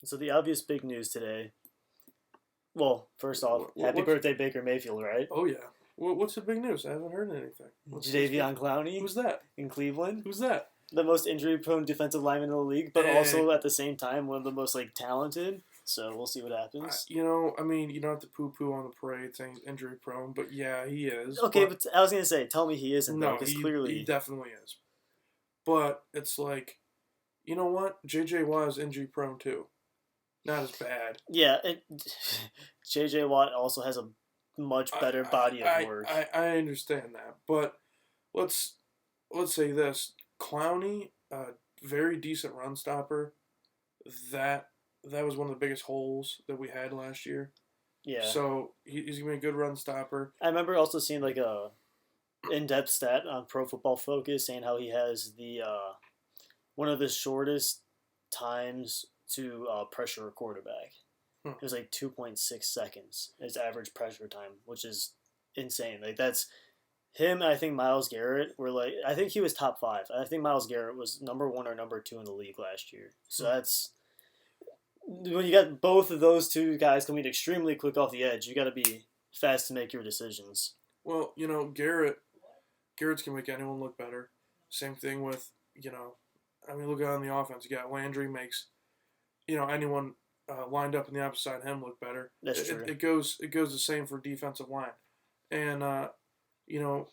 So the obvious big news today. Well, first off, happy What's birthday, Baker Mayfield, right? oh yeah. What's the big news? I haven't heard anything. What's big? Jadavion Clowney Who's that? in Cleveland, Who's that? the most injury-prone defensive lineman in the league, but Eh, also at the same time one of the most talented. So we'll see what happens. I mean, you don't have to poo-poo on the parade saying he's injury prone, but yeah, he is. Okay, But but I was gonna say, tell me he isn't though, no, because he clearly, definitely is. But it's like, you know what? JJ Watt is injury prone too. Not as bad. yeah, JJ Watt also has a much I better body of work. I understand that, but let's let's say this: Clowney, very decent run stopper. That that was one of the biggest holes that we had last year. Yeah, So he's gonna be a good run stopper. I remember also seeing a in-depth stat on Pro Football Focus saying how he has the one of the shortest times to pressure a quarterback. Hmm. It was 2.6 seconds his average pressure time, which is insane. That's him. I think Miles Garrett were I think he was top five. I think Miles Garrett was number one or number two in the league last year. So Hmm. that's when you got both of those two guys coming extremely quick off the edge. You got to be fast to make your decisions. Well, Garrett's gonna make anyone look better. Same thing with I mean, look on the offense. You got Landry makes anyone lined up in the opposite side of him look better. That's true. It goes the same for defensive line, and you know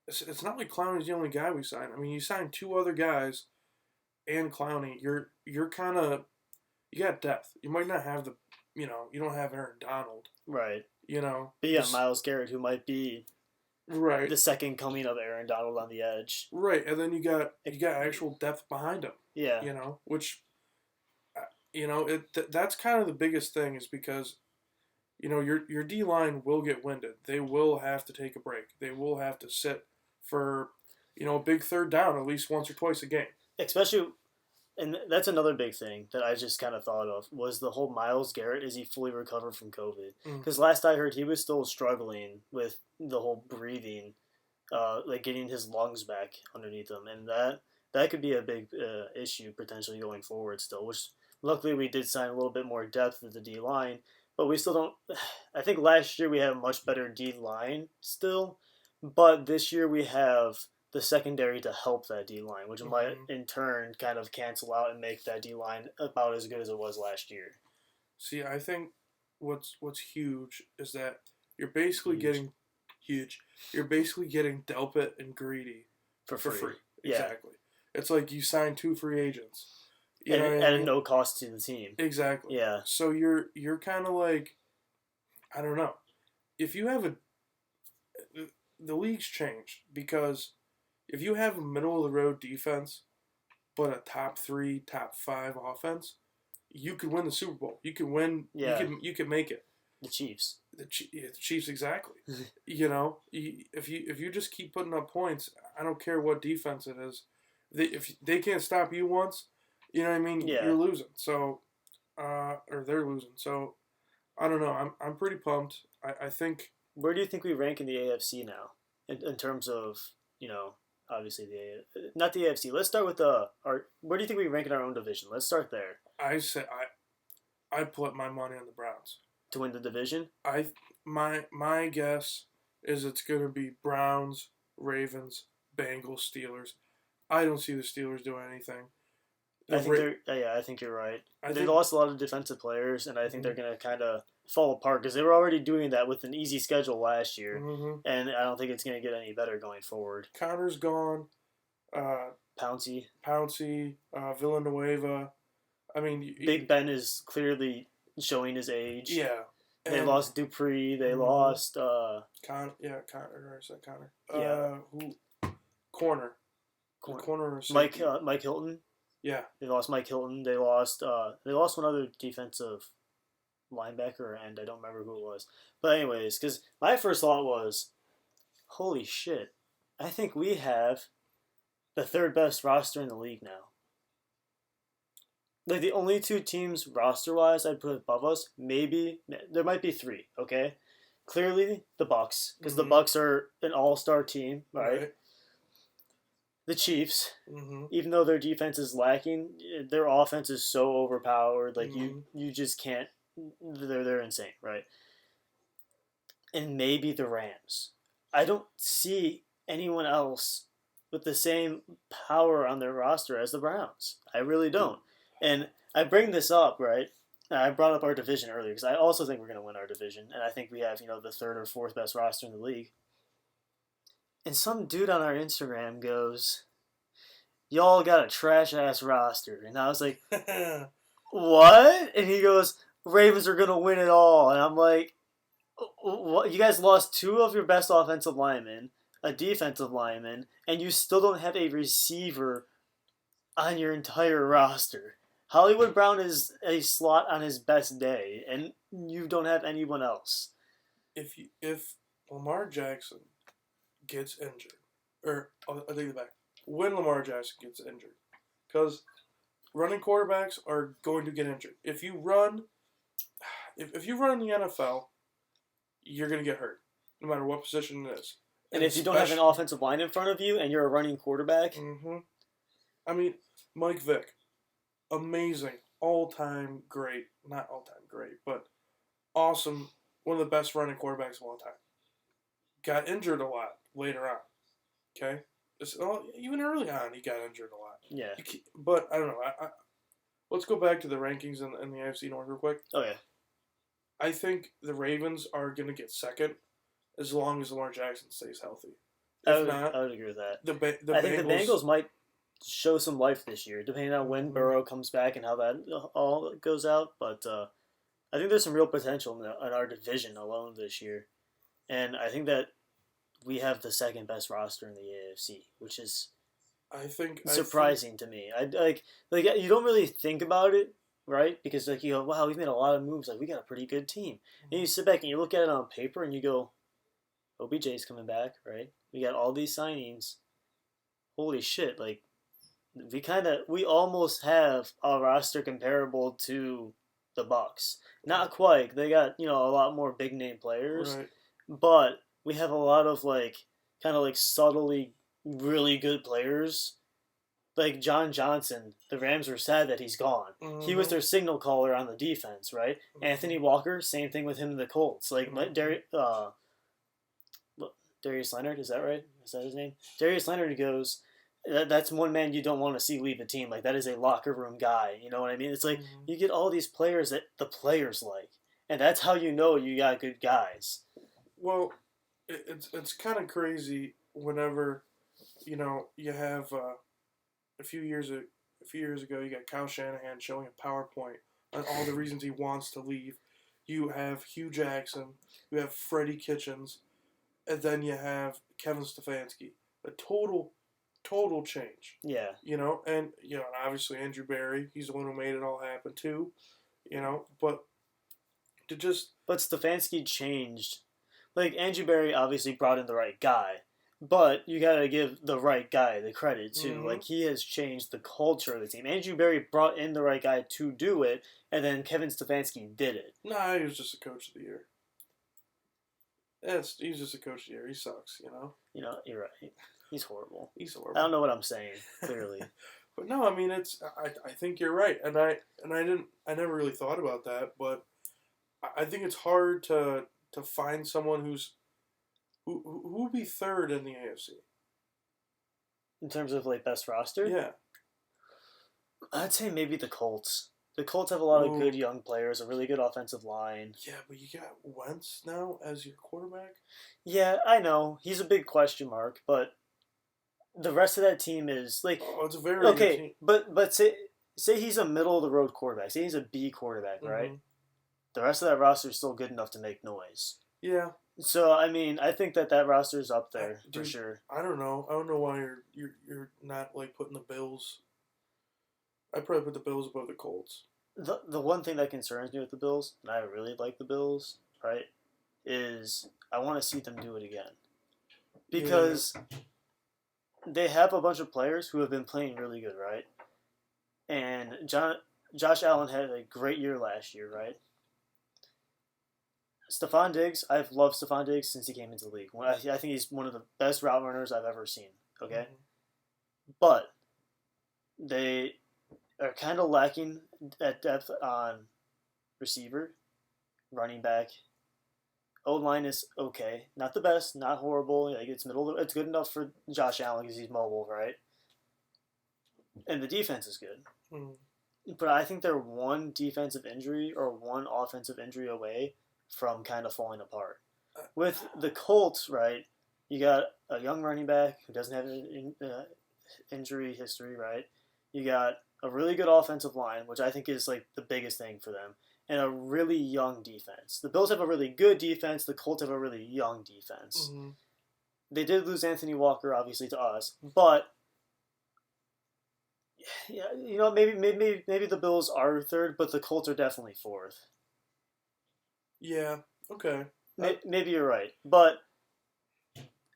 it's not like Clowney's the only guy we signed. I mean, you signed two other guys and Clowney. You're kind of you got depth. You might not have you don't have Aaron Donald. Right. You know, But yeah, this, Miles Garrett, who might be right, the second coming of Aaron Donald on the edge. right, and then you got actual depth behind him. Yeah. Which that's kind of the biggest thing is because your D line will get winded. They will have to take a break. They will have to sit for a big third down at least once or twice a game. Especially, and that's another big thing that I just kind of thought of was the whole Miles Garrett. Is he fully recovered from COVID? Mm. Because last I heard, he was still struggling with the whole breathing, getting his lungs back underneath him, and that could be a big issue potentially going forward still. Which luckily we did sign a little bit more depth at the D line, but we still don't. I think last year we had a much better D line still, but this year we have the secondary to help that D line, which might Mm-hmm. in turn kind of cancel out and make that D line about as good as it was last year. See, I think what's huge is that you're basically Huge. getting huge. You're basically getting Delpit and Greedy For for free. free. Yeah, Exactly. It's like you signed two free agents. You and know what I at mean? no cost to the team. Exactly. Yeah, So you're kind of like I don't know. If you have the league's changed because if you have a middle of the road defense but a top 3, top 5 offense, you could win the Super Bowl. You could win. yeah, You could make it. the Chiefs. The Chiefs exactly. If you just keep putting up points, I don't care what defense it is. If they can't stop you once, you know what I mean. Yeah. You're losing. So, or they're losing. So, I don't know. I'm pretty pumped. I think Where do you think we rank in the AFC now, in terms of obviously not the AFC. Let's start with our. Where do you think we rank in our own division? Let's start there I say I put my money on the Browns. to win the division. I my guess is it's gonna be Browns, Ravens, Bengals, Steelers. I don't see the Steelers doing anything. The I think Ra- they're yeah. I think you're right. I They think lost a lot of defensive players, and I think they're mhm, gonna kind of fall apart because they were already doing that with an easy schedule last year, mhm. and I don't think it's gonna get any better going forward. Connor's gone. Uh, Pouncey, Pouncey, Villanueva. I mean, Big Ben is clearly showing his age. yeah, They and lost Dupree. They mhm. lost Connor. Or is that Connor? yeah, Who? Corner. The corner. corner Mike safety. Mike Hilton. Yeah. They lost Mike Hilton. They lost one other defensive linebacker or end. I don't remember who it was. But anyways, because my first thought was, holy shit, I think we have the third best roster in the league now. Like the only two teams roster wise I'd put above us, maybe there might be three. Okay, clearly the Bucks because the Mhm. Bucks are an all star team, right? Right. the Chiefs. Mm-hmm. Even though their defense is lacking, their offense is so overpowered. Like Mm-hmm. you just can't. They're insane, right? And maybe the Rams. I don't see anyone else with the same power on their roster as the Browns. I really don't. And I bring this up, right? I brought up our division earlier because I also think we're going to win our division, and I think we have the third or fourth best roster in the league. And some dude on our Instagram goes, "Y'all got a trash ass roster," and I was like, "What?" And he goes, "Ravens are going to win it all," and I'm like, what? You guys lost two of your best offensive linemen, a defensive lineman, and you still don't have a receiver on your entire roster. Hollywood Brown is a slot on his best day, and you don't have anyone else. If Lamar Jackson gets injured, or I'll take it back, when Lamar Jackson gets injured, because running quarterbacks are going to get injured. If you run in the NFL, you're going to get hurt, no matter what position it is. And if you don't have an offensive line in front of you and you're a running quarterback. Mm-hmm. I mean, Mike Vick, amazing, all-time great. Not all-time great, but awesome. One of the best running quarterbacks of all time. Got injured a lot later on. Okay? Even early on, he got injured a lot. Yeah. But, I don't know. Let's go back to the rankings in the AFC North real quick. Oh, yeah. I think the Ravens are going to get second as long as Lamar Jackson stays healthy. I would agree with that. I think the Bengals might show some life this year, depending on when Burrow comes back and how that all goes out. But I think there's some real potential in our division alone this year. And I think that we have the second best roster in the AFC, which is surprising to me. I like you don't really think about it, right? Because you go, wow, we've made a lot of moves. Like we got a pretty good team. And you sit back and you look at it on paper and you go, OBJ's coming back, right? We got all these signings. Holy shit! Like we almost have a roster comparable to the Bucks. Not quite. They got a lot more big name players, right. But we have a lot of kind of subtly really good players. Like John Johnson, the Rams were sad that he's gone. Mm-hmm. He was their signal caller on the defense, right? Mm-hmm. Anthony Walker, same thing with him in the Colts. Darius Leonard, is that right? Is that his name? Darius Leonard goes, that's one man you don't want to see leave a team. Like, that is a locker room guy. You know what I mean? It's like you get all these players that the players like. And that's how you know you got good guys. Well, it's kind of crazy whenever, you have a few years ago, you got Kyle Shanahan showing a PowerPoint on all the reasons he wants to leave. You have Hugh Jackson, you have Freddie Kitchens, and then you have Kevin Stefanski. A total change. Yeah. And obviously Andrew Berry, he's the one who made it all happen too. But Stefanski changed. Like, Andrew Berry obviously brought in the right guy, but you gotta give the right guy the credit too. Mm-hmm. Like, he has changed the culture of the team. Andrew Berry brought in the right guy to do it, and then Kevin Stefanski did it. Nah, he was just a coach of the year. He's just a coach of the year. He sucks, You're right. He's horrible. He's horrible. I don't know what I'm saying, clearly. But no, I mean, I think you're right. And I never really thought about that, but I think it's hard to find someone who would be third in the AFC. In terms of best roster? Yeah. I'd say maybe the Colts. The Colts have a lot of good young players, a really good offensive line. Yeah, but you got Wentz now as your quarterback? Yeah, I know. He's a big question mark, but the rest of that team is it's a very good team. But say he's a middle of the road quarterback. Say he's a B quarterback, right? The rest of that roster is still good enough to make noise. Yeah. So I mean, I think that roster is up there for sure. I don't know. I don't know why you're not putting the Bills. I'd probably put the Bills above the Colts. The one thing that concerns me with the Bills, and I really like the Bills, right, is I want to see them do it again. Because they have a bunch of players who have been playing really good, right? And Josh Allen had a great year last year, right? Stephon Diggs, I've loved Stephon Diggs since he came into the league. I think he's one of the best route runners I've ever seen, okay? but they are kind of lacking at depth on receiver, running back. O line is okay, not the best, not horrible. Like it's middle. It's good enough for Josh Allen because he's mobile, right? And the defense is good. Mm. But I think they're one defensive injury or one offensive injury away from kind of falling apart. With the Colts, right, you got a young running back who doesn't have an injury history, right? You got a really good offensive line, which I think is like the biggest thing for them, and a really young defense. The Bills have a really good defense. The Colts have a really young defense. Mm-hmm. They did lose Anthony Walker, obviously, to us, but yeah, maybe the Bills are third, but the Colts are definitely fourth. Yeah. Okay. Maybe you're right, but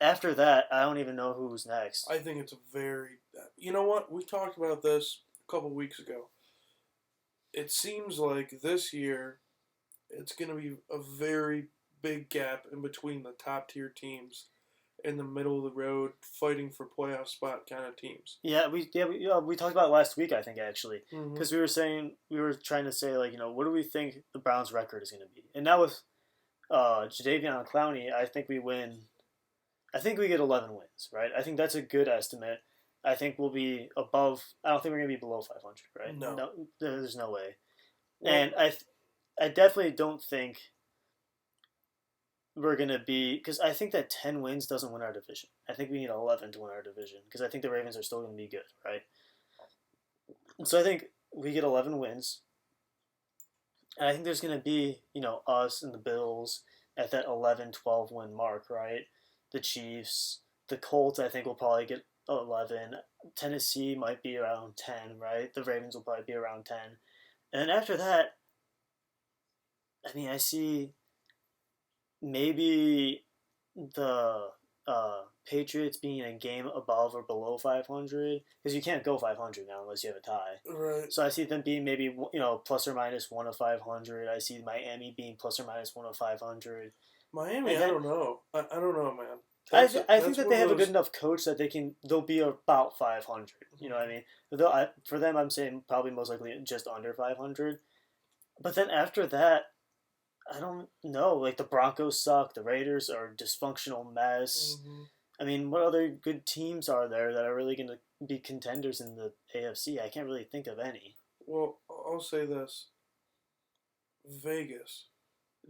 after that, I don't even know who's next. I think it's a very. You know what? We talked about this a couple weeks ago. It seems like this year, it's going to be a very big gap in between the top tier teams and the middle of the road fighting for playoff spot kind of teams. We talked about it last week, I think, actually, Mm-hmm. because we were trying to say, like, what do we think the Browns' record is going to be? And now with Jadeveon and Clowney, I think we win. I think we get 11 wins, right? I think that's a good estimate. I think we'll be above. I don't think we're going to be below 500, right? No. There's no way. Well, And I definitely don't think we're going to be, because I think that 10 wins doesn't win our division. I think we need 11 to win our division, because I think the Ravens are still going to be good, right? So I think we get 11 wins. And I think there's going to be, us and the Bills at that 11-12 win mark, right? The Chiefs, the Colts, I think will probably get 11. Tennessee might be around 10, right? The Ravens will probably be around 10. And then after that, I mean, I see maybe the Patriots being a game above or below 500, because you can't go 500 now unless you have a tie. right. So I see them being maybe plus or minus 1 of 500. I see Miami being plus or minus 1 of 500. Miami, then, I don't know. I don't know, man. I think that they have a those... good enough coach that they'll be about 500. You know what I mean? For them, I'm saying probably most likely just under 500. But then after that, I don't know. Like the Broncos suck. The Raiders are a dysfunctional mess. Mm-hmm. I mean, what other good teams are there that are really going to be contenders in the AFC? I can't really think of any. Well, I'll say this. Vegas.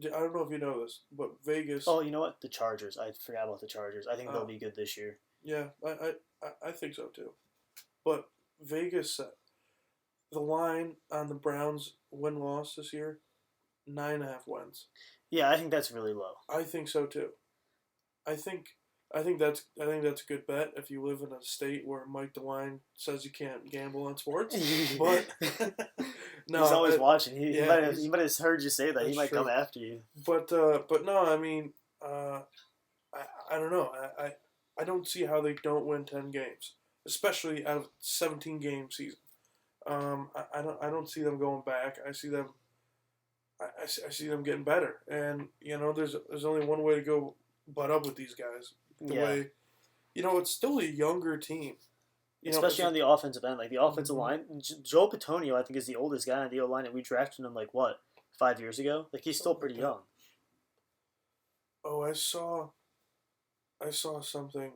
I don't know if you know this, but Vegas. Oh, you know what? The Chargers. I forgot about the Chargers. I think they'll be good this year. Yeah, I think so too. But Vegas, the line on the Browns win-loss this year, 9.5 wins. Yeah, I think that's really low. I think so too. I think that's a good bet if you live in a state where Mike DeWine says you can't gamble on sports. But no, he's always watching. He might have heard you say that. He might true. come after you. But no, I mean, I don't know. I don't see how they don't win 10 games, especially out of 17 game season. I don't see them going back. I see them. I see them getting better, and there's only one way to go butt up with these guys. Way, it's still a younger team. Especially on the offensive end, like the offensive line. Joe Patonio, I think, is the oldest guy on the O line, and we drafted him 5 years ago. Like he's still pretty young. Oh, I saw something.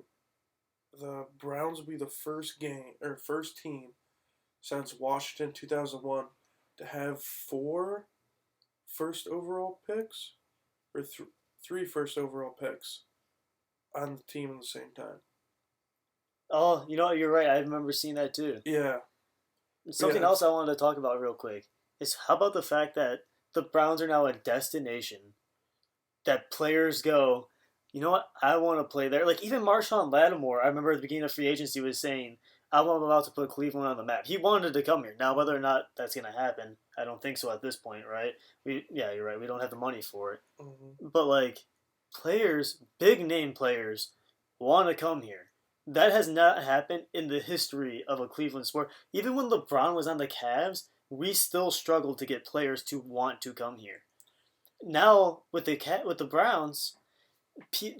The Browns will be the first team since Washington 2001 to have 4 first overall picks, or 3 first overall picks on the team at the same time. Oh, you're right. I remember seeing that too. Yeah. Something else I wanted to talk about real quick is how about the fact that the Browns are now a destination that players go, you know what, I want to play there. Like even Marshawn Lattimore, I remember at the beginning of free agency was saying, I'm about to put Cleveland on the map. He wanted to come here. Now, whether or not that's going to happen, I don't think so at this point, right? You're right. We don't have the money for it. Mm-hmm. But players, big name players, want to come here. That has not happened in the history of a Cleveland sport. Even when LeBron was on the Cavs, we still struggled to get players to want to come here. Now with the Browns,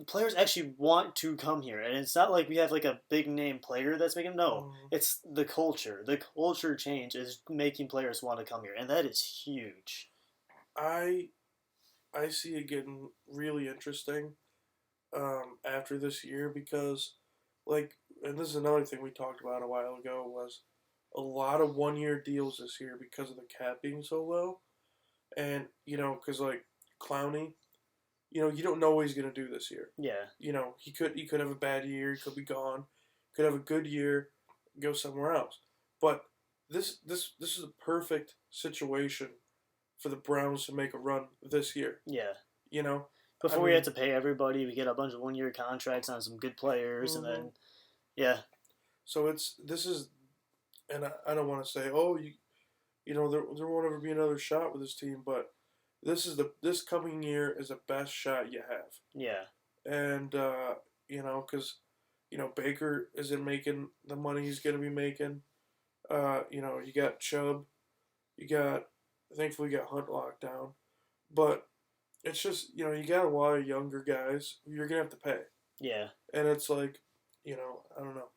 players actually want to come here, and it's not like we have like a big name player that's making. No, Mm, it's the culture. The culture change is making players want to come here, and that is huge. I I see it getting really interesting after this year because, like, and this is another thing we talked about a while ago was a lot of 1 year deals this year because of the cap being so low, and because like Clowney, you don't know what he's gonna do this year. Yeah, He could have a bad year, he could be gone, could have a good year, go somewhere else. But this is a perfect situation for the Browns to make a run this year. yeah. You know, I Before we had mean, to pay everybody, we get a bunch of 1 year contracts on some good players, and hmm then yeah, so this is, and I don't want to say, oh, there won't ever be another shot with this team, but this coming year is the best shot you have, yeah, and because Baker isn't making the money he's gonna be making. You got Chubb, you got thankfully you got Hunt locked down, but it's just you got a lot of younger guys who you're gonna have to pay, yeah. and it's like I don't know.